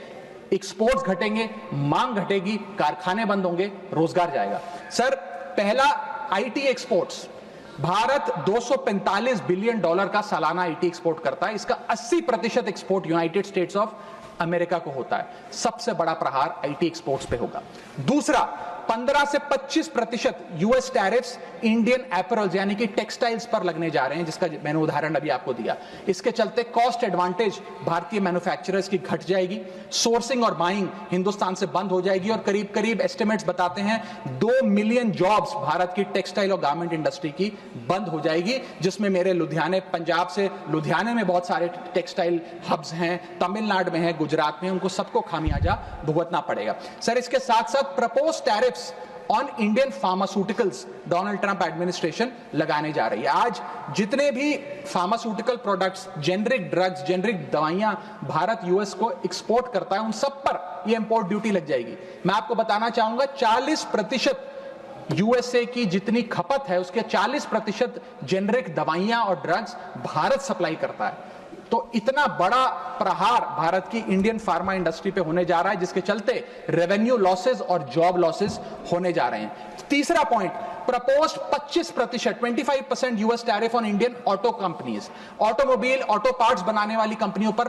एक्सपोर्ट्स घटेंगे, मांग घटेगी, कारखाने बंद होंगे, रोजगार जाएगा। सर, पहला आईटी एक्सपोर्ट्स। भारत $245 बिलियन का सालाना आईटी एक्सपोर्ट करता है। इसका 80% export United states of America को होता है। सबसे बड़ा प्रहार आईटी एक्सपोर्ट्स पे होगा। दूसरा, 15 से 25% यूएस टैरिफ्स इंडियन एपरल्स यानी कि टेक्सटाइल्स पर लगने जा रहे हैं, जिसका मैंने उदाहरण अभी आपको दिया। इसके चलते कॉस्ट एडवांटेज भारतीय मैन्युफैक्चरर्स की घट जाएगी, सोर्सिंग और बाइंग हिंदुस्तान से बंद हो जाएगी, और करीब करीब एस्टिमेट्स बताते हैं 2 मिलियन जॉब्स भारत की टेक्सटाइल और गारमेंट इंडस्ट्री की बंद हो जाएगी, जिसमें मेरे लुधियाने, पंजाब से लुधियाने में बहुत सारे टेक्सटाइल हब्स हैं, तमिलनाडु में है, गुजरात में, उनको सबको खामियाजा भुगतना पड़ेगा। सर, इसके साथ साथ propose tariffs on Indian pharmaceuticals Donald Trump administration लगाने जा रही है। आज जितने भी pharmaceutical products, generic drugs, generic दवाइयां भारत यूएस को एक्सपोर्ट करता है, उन सब पर यह इंपोर्ट ड्यूटी लग जाएगी। मैं आपको बताना चाहूंगा 40% यूएसए की जितनी खपत है उसके 40% जेनरिक दवाइयां और ड्रग्स भारत सप्लाई करता है। तो इतना बड़ा प्रहार भारत की इंडियन फार्मा इंडस्ट्री पे होने जा रहा है, जिसके चलते रेवेन्यू लॉसेस और जॉब लॉसेस होने जा रहे हैं। तीसरा point, proposed 25% US tariff on Indian auto companies. Automobile, auto parts बनाने वाली कंपनियों पर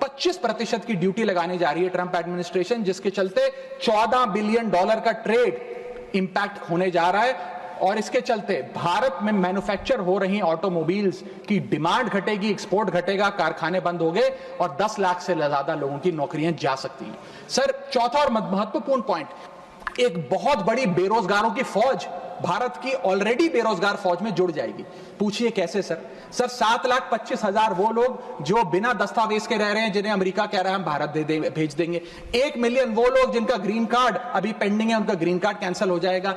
25% की ड्यूटी लगाने जा रही है ट्रंप एडमिनिस्ट्रेशन, जिसके चलते $14 बिलियन का ट्रेड इंपैक्ट होने जा रहा है। और इसके चलते भारत में मैन्युफैक्चर हो रही ऑटोमोबाइल्स की डिमांड घटेगी, एक्सपोर्ट घटेगा, कारखाने बंद हो गए और 10 लाख से ज्यादा लोगों की नौकरियां जा सकती हैं। सर, चौथा और महत्वपूर्ण पॉइंट, एक बहुत बड़ी बेरोजगारों की फौज भारत की ऑलरेडी बेरोजगार फौज में जुड़ जाएगी। पूछिए कैसे सर? सर, 7,25,000 वो लोग जो बिना दस्तावेज के रह रहे हैं, जिन्हें अमेरिका कह रहा है हम भारत भेज देंगे। 1 मिलियन वो लोग जिनका ग्रीन कार्ड अभी पेंडिंग है, उनका ग्रीन कार्ड कैंसिल हो जाएगा।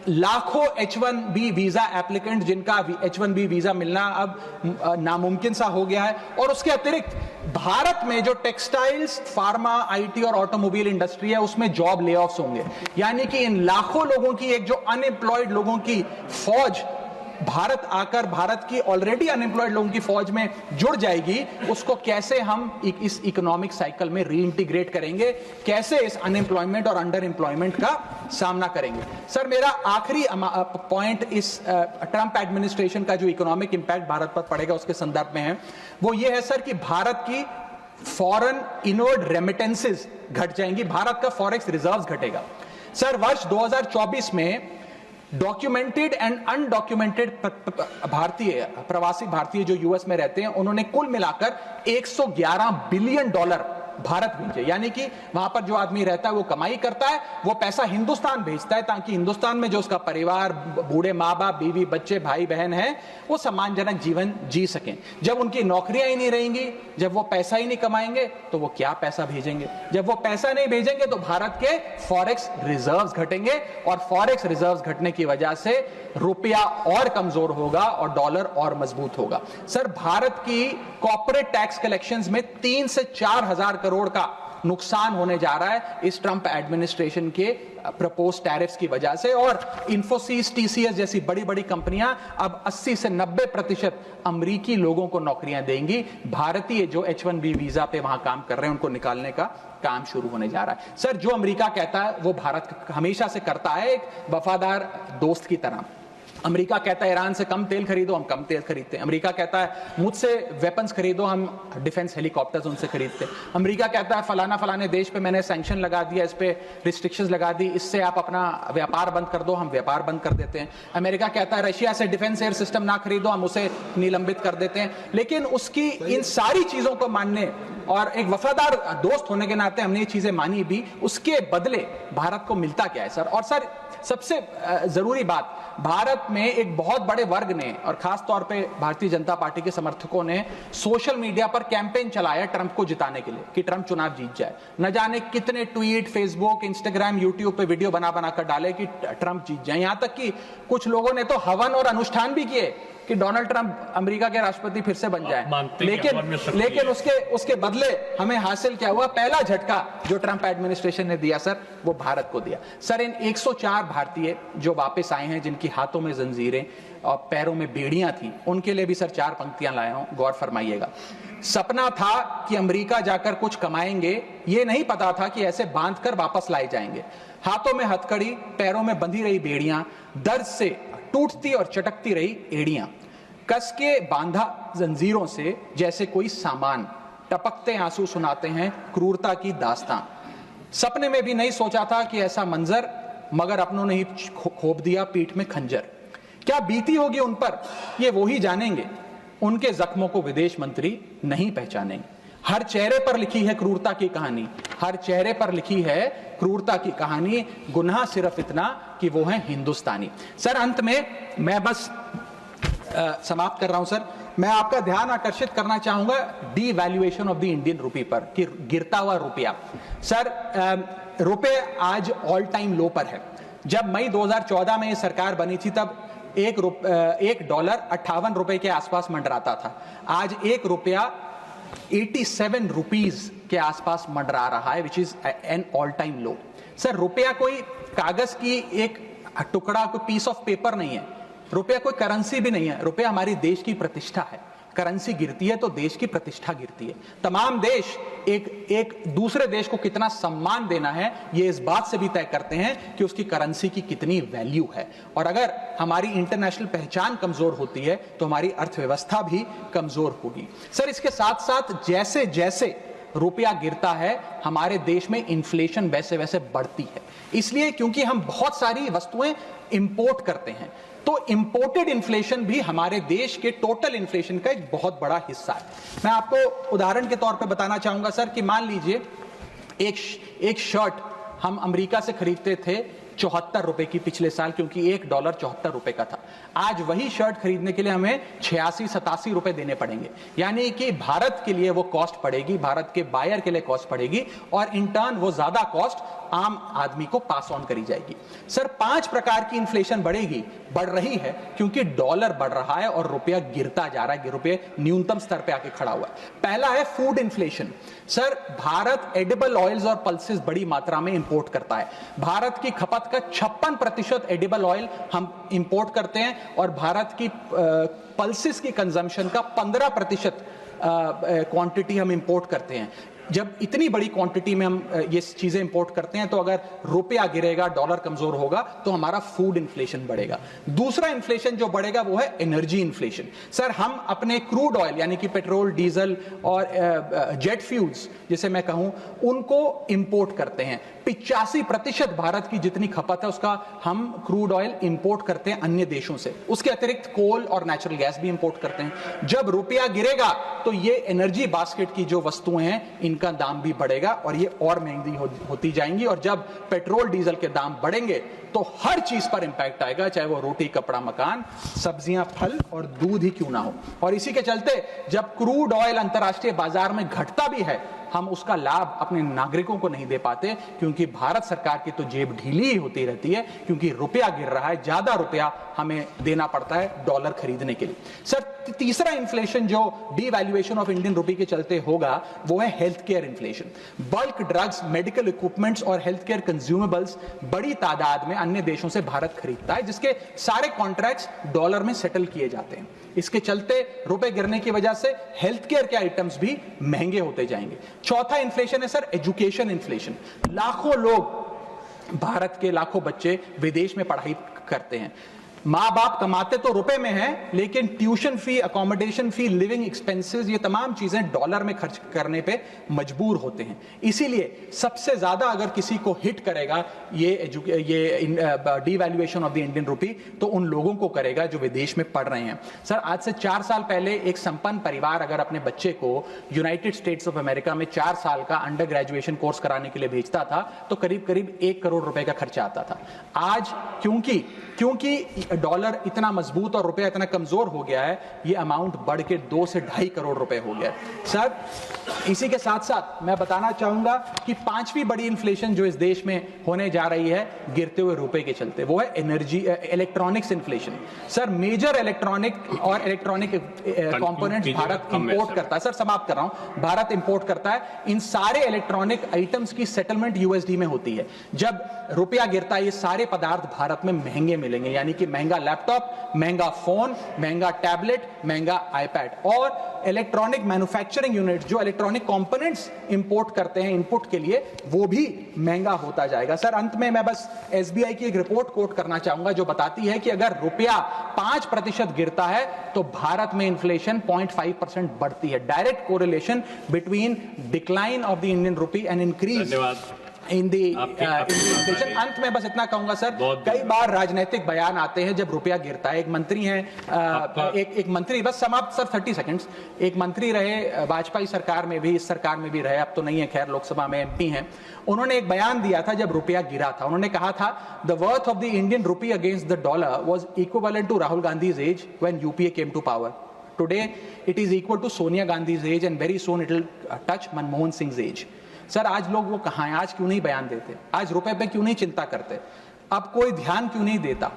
लाखों H1B वीजा एप्लीकेंट जिनका H1B वीजा मिलना अब नामुमकिन सा हो गया है। और उसके अतिरिक्त भारत में जो टेक्सटाइल्स, फार्मा, आईटी और ऑटोमोबाइल इंडस्ट्री है उसमें जॉब ले ऑफ्स होंगे, यानी कि इन लाखों लोगों की एक जो अनएम्प्लॉयड लोगों की फौज भारत आकर भारत की ऑलरेडी अनएम्प्लॉयड लोगों की फौज में जुड़ जाएगी, उसको कैसे हम इस इकोनॉमिक साइकिल में रीइंटीग्रेट करेंगे, कैसे इस अनएम्प्लॉयमेंट और अंडर एम्प्लॉयमेंट का सामना करेंगे। सर मेरा आखिरी पॉइंट इस ट्रंप एडमिनिस्ट्रेशन का जो इकोनॉमिक इंपैक्ट भारत पर पड़ेगा उसके संदर्भ में है, वो ये है सर कि भारत की फॉरेन इनवर्ड रेमिटेंसेस घट जाएंगी, भारत का फॉरेक्स रिजर्व्स घटेगा। सर वर्ष 2024 में डॉक्यूमेंटेड एंड अनडॉक्यूमेंटेड भारतीय प्रवासी भारतीय जो यूएस में रहते हैं उन्होंने कुल मिलाकर 111 बिलियन डॉलर भारत भेजे, यानी कि वहां पर जो आदमी रहता है वो कमाई करता है, वो पैसा हिंदुस्तान भेजता है ताकि हिंदुस्तान में जो उसका परिवार, बूढ़े माँ बाप, बीवी बच्चे, भाई बहन हैं, वो सम्मानजनक जीवन जी सकें। जब उनकी नौकरियां ही नहीं रहेंगी, जब वो पैसा ही नहीं कमाएंगे तो वो क्या पैसा भेजेंगे, जब वो पैसा नहीं भेजेंगे तो भारत के फॉरेक्स रिजर्व्स घटेंगे और फॉरेक्स रिजर्व्स घटने की वजह से रुपया और कमजोर होगा और डॉलर और मजबूत होगा। सर भारत की कॉर्पोरेट टैक्स कलेक्शंस में 3 से 4 हजार करोड़ का नुकसान होने जा रहा है इस ट्रंप एडमिनिस्ट्रेशन के प्रपोज टैरिफ्स की वजह से, और इंफोसिस, टीसीएस जैसी बड़ी बड़ी कंपनियां अब 80 से 90% अमेरिकी लोगों को नौकरियां देंगी। भारतीय जो H1B वीजा पे वहां काम कर रहे हैं उनको निकालने का काम शुरू होने जा रहा है। सर जो अमेरिका कहता है वो भारत हमेशा से करता है, एक वफादार दोस्त की तरह। अमेरिका कहता है ईरान से कम तेल खरीदो, हम कम तेल खरीदते हैं। अमेरिका कहता है मुझसे वेपन्स खरीदो, हम डिफेंस हेलीकॉप्टर्स उनसे खरीदते हैं। अमेरिका कहता है फलाना फलाने देश पे मैंने सैंक्शन लगा दिया, इस पे रिस्ट्रिक्शंस लगा दी, इससे आप अपना व्यापार बंद कर दो, हम व्यापार बंद कर देते हैं। अमेरिका कहता है रशिया से डिफेंस एयर सिस्टम ना खरीदो, हम उसे निलंबित कर देते हैं। लेकिन उसकी इन सारी चीजों को मानने और एक वफादार दोस्त होने के नाते हमने ये चीजें मानी भी, उसके बदले भारत को मिलता क्या है सर? और सर सबसे जरूरी बात, भारत में एक बहुत बड़े वर्ग ने और खास तौर पे भारतीय जनता पार्टी के समर्थकों ने सोशल मीडिया पर कैंपेन चलाया ट्रंप को जिताने के लिए कि ट्रंप चुनाव जीत जाए। न जाने कितने ट्वीट, फेसबुक, इंस्टाग्राम, यूट्यूब पे वीडियो बना बना कर डाले कि ट्रंप जीत जाए। यहां तक कि कुछ लोगों ने तो हवन और अनुष्ठान भी किए कि डोनाल्ड ट्रंप अमेरिका के राष्ट्रपति फिर से बन जाए। लेकिन उसके बदले हमें हासिल क्या हुआ? पहला झटका जो ट्रंप एडमिनिस्ट्रेशन ने दिया सर, वो भारत को दिया। सर इन 104 भारतीय जो वापस आए हैं, जिनकी हाथों में जंजीरें और पैरों में बेड़ियां थी, उनके लिए भी सर 4 पंक्तियां लाया हूं, गौर फरमाइएगा। सपना था कि अमेरिका जाकर कुछ कमाएंगे, ये नहीं पता था कि ऐसे बांध कर वापस लाए जाएंगे। हाथों में हथकड़ी, पैरों में बंधी रही बेड़ियां, दर्द से टूटती और चटकती रही एड़ियां, कस के बांधा जंजीरों से जैसे कोई सामान, टपकते आंसू सुनाते हैं क्रूरता की दास्तां। सपने में भी नहीं सोचा था कि ऐसा मंजर, मगर अपनों ने ही खोप दिया पीठ में खंजर। क्या बीती होगी उन पर ये वो ही जानेंगे, उनके जख्मों को विदेश मंत्री नहीं पहचानेंगे। हर चेहरे पर लिखी है क्रूरता की कहानी, हर चेहरे पर लिखी है क्रूरता की कहानी, गुनाह सिर्फ इतना कि वो है हिंदुस्तानी। सर अंत में मैं बस समाप्त कर रहा हूं सर, मैं आपका ध्यान आकर्षित करना चाहूंगा devaluation of the Indian rupee पर, कि गिरता हुआ रुपया। सर रुपये आज ऑल टाइम लो पर है। जब मई 2014 में ये सरकार बनी थी तब $1 58 के आसपास मंडराता था। आज ₹1 87 रुपीज के आसपास मंडरा रहा है, which is an all time low. Sir रुपया कोई कागज की एक टुकड़ा, कोई पीस ऑफ पेपर नहीं है, रुपया कोई करेंसी भी नहीं है, रुपया हमारी देश की प्रतिष्ठा है। करेंसी गिरती है तो देश की प्रतिष्ठा गिरती है। तमाम देश एक दूसरे देश को कितना सम्मान देना है ये इस बात से भी तय करते हैं कि उसकी करेंसी की कितनी वैल्यू है। और अगर हमारी इंटरनेशनल पहचान कमजोर होती है तो हमारी अर्थव्यवस्था भी कमजोर होगी। सर इसके साथ साथ जैसे जैसे रुपया गिरता है हमारे देश में इन्फ्लेशन वैसे वैसे बढ़ती है, इसलिए क्योंकि हम बहुत सारी वस्तुएं इंपोर्ट करते हैं, तो इंपोर्टेड इन्फ्लेशन भी हमारे देश के टोटल इन्फ्लेशन का एक बहुत बड़ा हिस्सा है। मैं आपको उदाहरण के तौर पे बताना चाहूंगा सर कि मान लीजिए एक शर्ट हम अमेरिका से खरीदते थे 74 रुपए की पिछले साल, क्योंकि $1 74 रुपए का था। आज वही शर्ट खरीदने के लिए हमें 86-87 रुपए देने पड़ेंगे, यानी कि भारत के लिए वो कॉस्ट पड़ेगी, भारत के बायर के लिए कॉस्ट पड़ेगी, और इन टर्न वो ज्यादा कॉस्ट आम आदमी को पास ऑन करी जाएगी। सर 5 प्रकार की इन्फ्लेशन बढ़ रही है, क्योंकि डॉलर बढ़ रहा है और रुपया गिरता जा रहा है, रुपये न्यूनतम स्तर पे आके खड़ा हुआ है। पहला है food inflation. Sir Bharat edible oils और पल्सेस बड़ी मात्रा में इंपोर्ट करता है। भारत की खपत का 56% एडिबल ऑयल हम इंपोर्ट करते हैं, और भारत की पल्सेस की कंजम्पशन का 15% क्वांटिटी हम इंपोर्ट करते हैं। जब इतनी बड़ी क्वांटिटी में हम ये चीजें इंपोर्ट करते हैं, तो अगर रुपया गिरेगा, डॉलर कमजोर होगा, तो हमारा फूड इन्फ्लेशन बढ़ेगा। दूसरा इन्फ्लेशन जो बढ़ेगा वो है एनर्जी इन्फ्लेशन। सर हम अपने क्रूड ऑयल यानी कि पेट्रोल, डीजल और जेट फ्यूल्स जिसे मैं कहूं, उनको इंपोर्ट करते हैं। 85% भारत की जितनी खपत है उसका हम क्रूड ऑयल इंपोर्ट करते हैं अन्य देशों से। उसके अतिरिक्त कोल और नेचुरल गैस भी इंपोर्ट करते हैं। जब रुपया गिरेगा तो ये एनर्जी बास्केट की जो वस्तुएं हैं इनका दाम भी बढ़ेगा और ये और महंगी होती जाएंगी, और जब पेट्रोल डीजल के दाम बढ़ेंगे तो हर चीज पर इंपैक्ट आएगा, चाहे वो रोटी, कपड़ा, मकान, सब्जियां, फल और दूध ही क्यों ना हो। और इसी के चलते जब क्रूड ऑयल अंतर्राष्ट्रीय बाजार में घटता भी है, हम उसका लाभ अपने नागरिकों को नहीं दे पाते, क्योंकि भारत सरकार की तो जेब ढीली ही होती रहती है, क्योंकि रुपया गिर रहा है, ज्यादा रुपया हमें देना पड़ता है डॉलर खरीदने के लिए। सर तीसरा इन्फ्लेशन जो डीवैल्यूएशन ऑफ इंडियन रुपी के चलते होगा वो है health care inflation. Bulk drugs, medical equipments और हेल्थ केयर कंज्यूमेबल्स बड़ी तादाद में अन्य देशों से भारत खरीदता है, जिसके सारे कॉन्ट्रैक्ट्स डॉलर में सेटल किए जाते हैं। इसके चलते रुपए गिरने की वजह से हेल्थ केयर के आइटम्स भी महंगे होते जाएंगे। चौथा इन्फ्लेशन है सर एजुकेशन इन्फ्लेशन। लाखों लोग, भारत के लाखों बच्चे विदेश में पढ़ाई करते हैं। माँ बाप कमाते तो रुपए में हैं, लेकिन ट्यूशन फी, अकोमोडेशन फी, लिविंग एक्सपेंसेस, ये तमाम चीजें डॉलर में खर्च करने पे मजबूर होते हैं। इसीलिए सबसे ज्यादा अगर किसी को हिट करेगा ये डीवैल्यूएशन ऑफ द इंडियन रुपी, तो उन लोगों को करेगा जो विदेश में पढ़ रहे हैं। सर आज से 4 साल पहले एक संपन्न परिवार अगर अपने बच्चे को यूनाइटेड स्टेट्स ऑफ अमेरिका में 4 साल का अंडर ग्रेजुएशन कोर्स कराने के लिए भेजता था, तो करीब करीब 1 करोड़ रुपए का खर्चा आता था। आज क्योंकि डॉलर इतना मजबूत और रुपया इतना कमजोर हो गया है, ये अमाउंट बढ़ के 2 से 2.5 करोड़ रुपए हो गया। सर इसी के साथ साथ मैं बताना चाहूंगा कि 5वीं बड़ी इन्फ्लेशन जो इस देश में होने जा रही है गिरते हुए रुपए के चलते, वो है electronics inflation. Sir major electronic components Bharat import करता है। सर समाप्त कर रहा हूं, भारत इंपोर्ट करता है। इन सारे इलेक्ट्रॉनिक आइटम्स की सेटलमेंट यूएसडी में होती है। जब रुपया गिरता है, ये सारे पदार्थ भारत में महंगे मिलेंगे, यानी कि महंगा लैपटॉप, महंगा फोन, महंगा टैबलेट, महंगा आईपैड। और इलेक्ट्रॉनिक मैन्युफैक्चरिंग यूनिट जो इलेक्ट्रॉनिक कंपोनेंट्स इंपोर्ट करते हैं इनपुट के लिए, वो भी महंगा होता जाएगा। सर अंत में मैं बस एसबीआई की एक रिपोर्ट कोट करना चाहूंगा जो बताती है कि अगर रुपया 5% गिरता है तो भारत में इन्फ्लेशन 0.5% बढ़ती है। Direct correlation between decline of the Indian rupee and increase in the inflation. अंत में बस इतना कहूंगा सर, कई बार राजनीतिक बयान आते हैं जब रुपया गिरता है। एक मंत्री हैं, एक मंत्री, बस समाप्त सर 30 सेकंड्स, एक मंत्री रहे वाजपेयी सरकार में भी, इस सरकार में भी रहे, अब तो नहीं है खैर, लोकसभा में एमपी हैं। उन्होंने एक बयान दिया था जब रुपया गिरा था। उन्होंने कहा था the worth of the Indian rupee against the dollar was equivalent to Rahul Gandhi's age when UPA came to power. Today it is equal to Sonia Gandhi's age and very soon it will touch Manmohan Singh age. Sir आज लोग वो कहां हैं? आज क्यों नहीं बयान देते? आज रुपए पे क्यों नहीं चिंता करते? अब कोई ध्यान क्यों नहीं देता?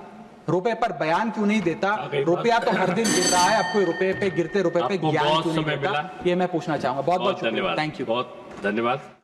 रुपए पर बयान क्यों नहीं देता? रुपया तो हर दिन गिर रहा है, अब कोई रुपए पे गिरते रुपए पे ज्ञान क्यों नहीं देता? ये मैं पूछना चाहूंगा। बहुत बहुत धन्यवाद, थैंक यू, बहुत धन्यवाद।